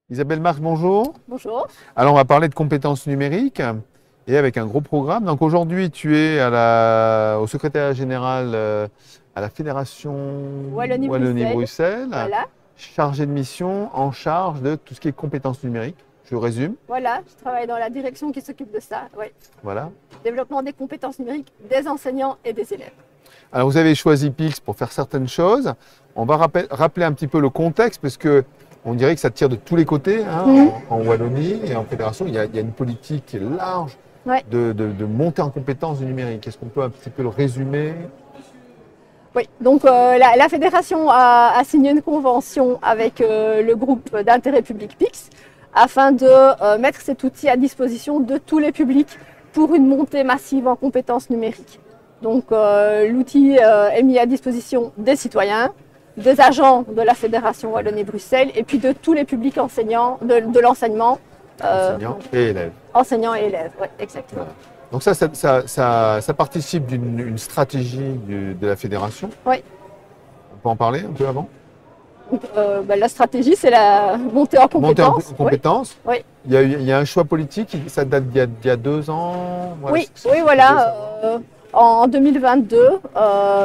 Isabelle Marc, bonjour. Bonjour. Alors, on va parler de compétences numériques et avec un gros programme. Donc, aujourd'hui, tu es au secrétariat général à la Fédération Wallonie-Bruxelles. Wallonie-Bruxelles, Voilà. chargé de mission en charge de tout ce qui est compétences numériques. Je résume. Voilà, je travaille dans la direction qui s'occupe de ça. Oui. Voilà. Développement des compétences numériques des enseignants et des élèves. Alors, vous avez choisi Pix pour faire certaines choses. On va rappeler un petit peu le contexte parce que on dirait que ça tire de tous les côtés en Wallonie et en fédération. Il y a une politique large Ouais. de montée en compétences du numérique. Est-ce qu'on peut un petit peu le résumer? Oui, donc la fédération a signé une convention avec le groupe d'intérêt public PIX afin de mettre cet outil à disposition de tous les publics pour une montée massive en compétences numériques. Donc l'outil est mis à disposition des citoyens, des agents de la Fédération Wallonie-Bruxelles et puis de tous les publics enseignants de l'enseignement. Enseignants et élèves. Enseignants et élèves, oui, exactement. Voilà. Donc ça participe d'une stratégie de la fédération. Oui. On peut en parler un peu avant? La stratégie, c'est la montée en compétences. Montée en compétences. Oui. Il y a un choix politique, ça date d'il y a 2 ans. Voilà, Oui, voilà. En 2022,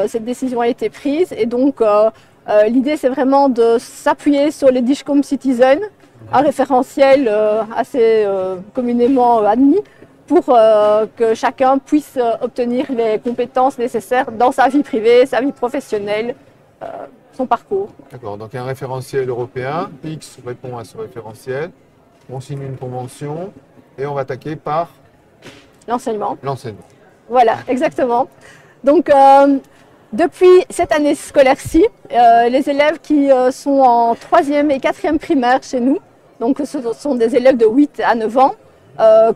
cette décision a été prise et donc l'idée, c'est vraiment de s'appuyer sur les DIGCOM Citizen, un référentiel assez communément admis pour que chacun puisse obtenir les compétences nécessaires dans sa vie privée, sa vie professionnelle, son parcours. D'accord, donc un référentiel européen, Pix répond à ce référentiel, on signe une convention et on va attaquer par L'enseignement. l'enseignement. Voilà, exactement. Donc, depuis cette année scolaire-ci, les élèves qui sont en 3e et 4e primaire chez nous, donc ce sont des élèves de 8 à 9 ans,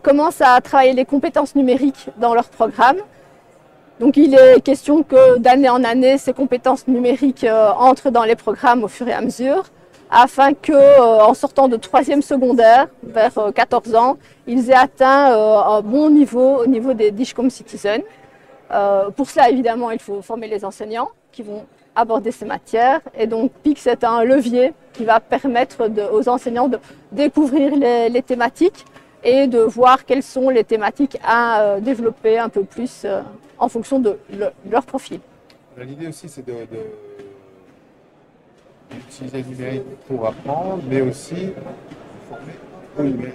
commencent à travailler les compétences numériques dans leur programme. Donc il est question que d'année en année, ces compétences numériques entrent dans les programmes au fur et à mesure, afin qu'en sortant de 3e secondaire, vers 14 ans, ils aient atteint un bon niveau au niveau des DIGCOM Citizen. Pour cela, évidemment, il faut former les enseignants qui vont aborder ces matières. Et donc, PIX est un levier qui va permettre aux enseignants de découvrir les thématiques et de voir quelles sont les thématiques à développer un peu plus en fonction de leur profil. L'idée aussi, c'est d'utiliser le numérique pour apprendre, mais aussi former au numérique.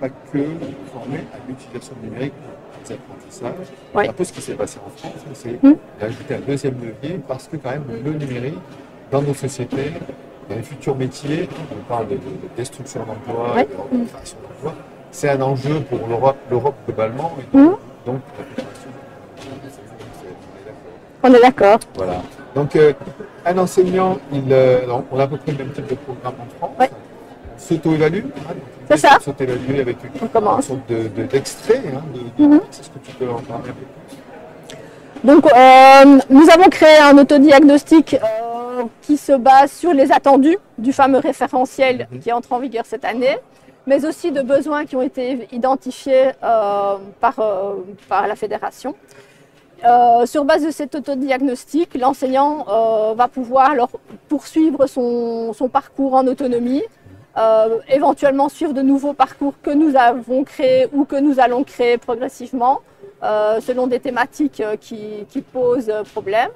Pas que former à l'utilisation du numérique pour les apprentissages. Oui. C'est un peu ce qui s'est passé en France, c'est d'ajouter un deuxième levier parce que quand même le numérique, dans nos sociétés, dans les futurs métiers, on parle de destruction d'emplois, Oui. de création d'emplois, c'est un enjeu pour l'Europe globalement. Et donc, la préparation, on est d'accord. voilà. Donc, un enseignant, on a à peu près le même type de programme en France. Oui. On s'auto-évalue. C'est ça. S'auto-évaluer avec On commence. une sorte d'extrait. Est-ce que tu peux en parler un peu plus? Donc, nous avons créé un autodiagnostic qui se base sur les attendus du fameux référentiel qui entre en vigueur cette année, mais aussi de besoins qui ont été identifiés par la fédération. Sur base de cet autodiagnostic, l'enseignant va pouvoir alors poursuivre son parcours en autonomie, éventuellement suivre de nouveaux parcours que nous avons créés ou que nous allons créer progressivement, selon des thématiques qui posent problème.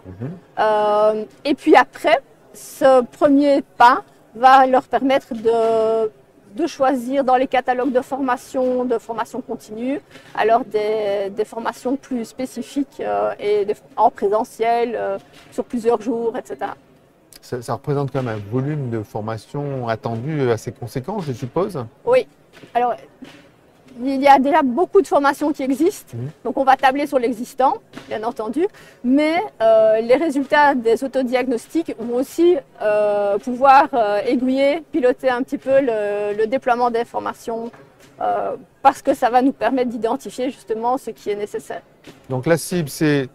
Et puis après, ce premier pas va leur permettre de choisir dans les catalogues de formation continue, alors des formations plus spécifiques et en présentiel, sur plusieurs jours, etc. Ça représente quand même un volume de formation attendu assez conséquent, je suppose. Oui. Alors, il y a déjà beaucoup de formations qui existent, donc on va tabler sur l'existant, bien entendu, mais les résultats des autodiagnostics vont aussi pouvoir aiguiller, piloter un petit peu le déploiement des formations, parce que ça va nous permettre d'identifier justement ce qui est nécessaire. Donc la cible, c'est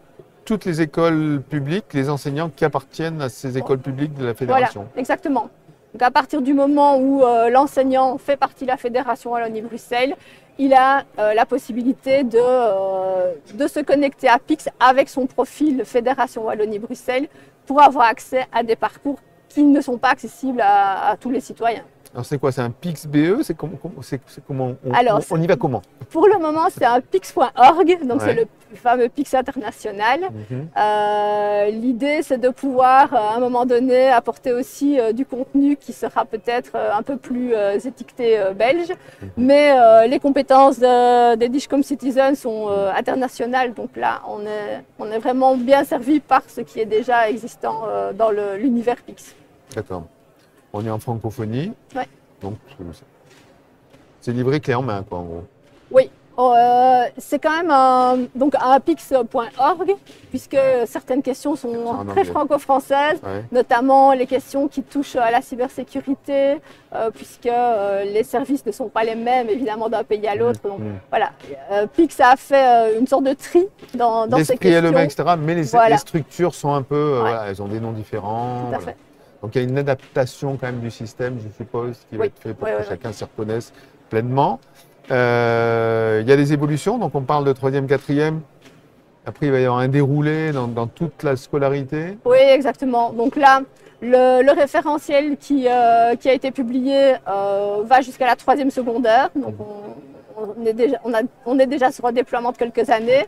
toutes les écoles publiques, les enseignants qui appartiennent à ces écoles publiques de la fédération. Voilà, exactement. Donc à partir du moment où l'enseignant fait partie de la Fédération Wallonie-Bruxelles, il a la possibilité de se connecter à PIX avec son profil Fédération Wallonie-Bruxelles pour avoir accès à des parcours qui ne sont pas accessibles à tous les citoyens. Alors c'est quoi? C'est un Pix BE? C'est comment Alors, on y va comment? Pour le moment, c'est un pix.org, donc Ouais. c'est le fameux Pix international. Mhm. L'idée, c'est de pouvoir, à un moment donné, apporter aussi du contenu qui sera peut-être un peu plus étiqueté belge. Mais les compétences des Dishcom Citizen sont internationales, donc là, on est vraiment bien servi par ce qui est déjà existant dans l'univers Pix. D'accord. On est en francophonie. Ouais. Donc c'est livré clé en main, quoi, en gros. Oui, c'est quand même donc un pix.org, puisque certaines questions sont en très anglais. franco-françaises, Ouais. notamment les questions qui touchent à la cybersécurité, puisque les services ne sont pas les mêmes, évidemment, d'un pays à l'autre. Donc voilà, Pix a fait une sorte de tri dans ces L'esprit est le questions. même, etc. Mais Voilà. les structures sont un peu, Ouais. voilà, elles ont des noms différents. Tout à Voilà. fait. Donc il y a une adaptation quand même du système, je suppose, qui va Oui. être fait pour Oui, que oui, chacun s'y reconnaisse pleinement. Il y a des évolutions, donc on parle de 3e, 4e. Après, il va y avoir un déroulé dans toute la scolarité. Oui, exactement. Donc là, le référentiel qui a été publié va jusqu'à la 3e secondaire. Donc on est déjà sur un déploiement de quelques années.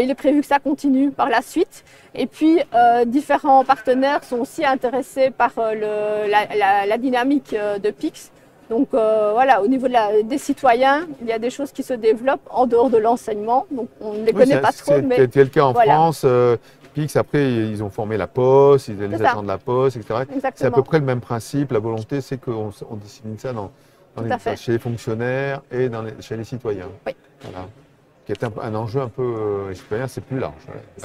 Il est prévu que ça continue par la suite. Et puis, différents partenaires sont aussi intéressés par la dynamique de Pix. Donc voilà, au niveau des citoyens, il y a des choses qui se développent en dehors de l'enseignement. Donc on ne les connaît pas trop, mais c'était le cas en voilà. France. Pix, après, ils ont formé la Poste, ils allaient les C'est ça. attendre la Poste, etc. C'est à Exactement. peu près le même principe. La volonté, c'est qu'on dissémine ça chez les fonctionnaires et chez les citoyens. Oui. Voilà. Qui est un enjeu un peu citoyen, c'est plus large.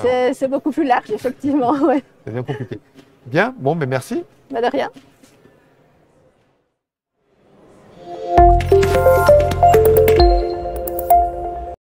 Ouais. C'est beaucoup plus large, effectivement. Ouais. C'est bien compliqué. Bien, bon, mais merci. Bah, de rien.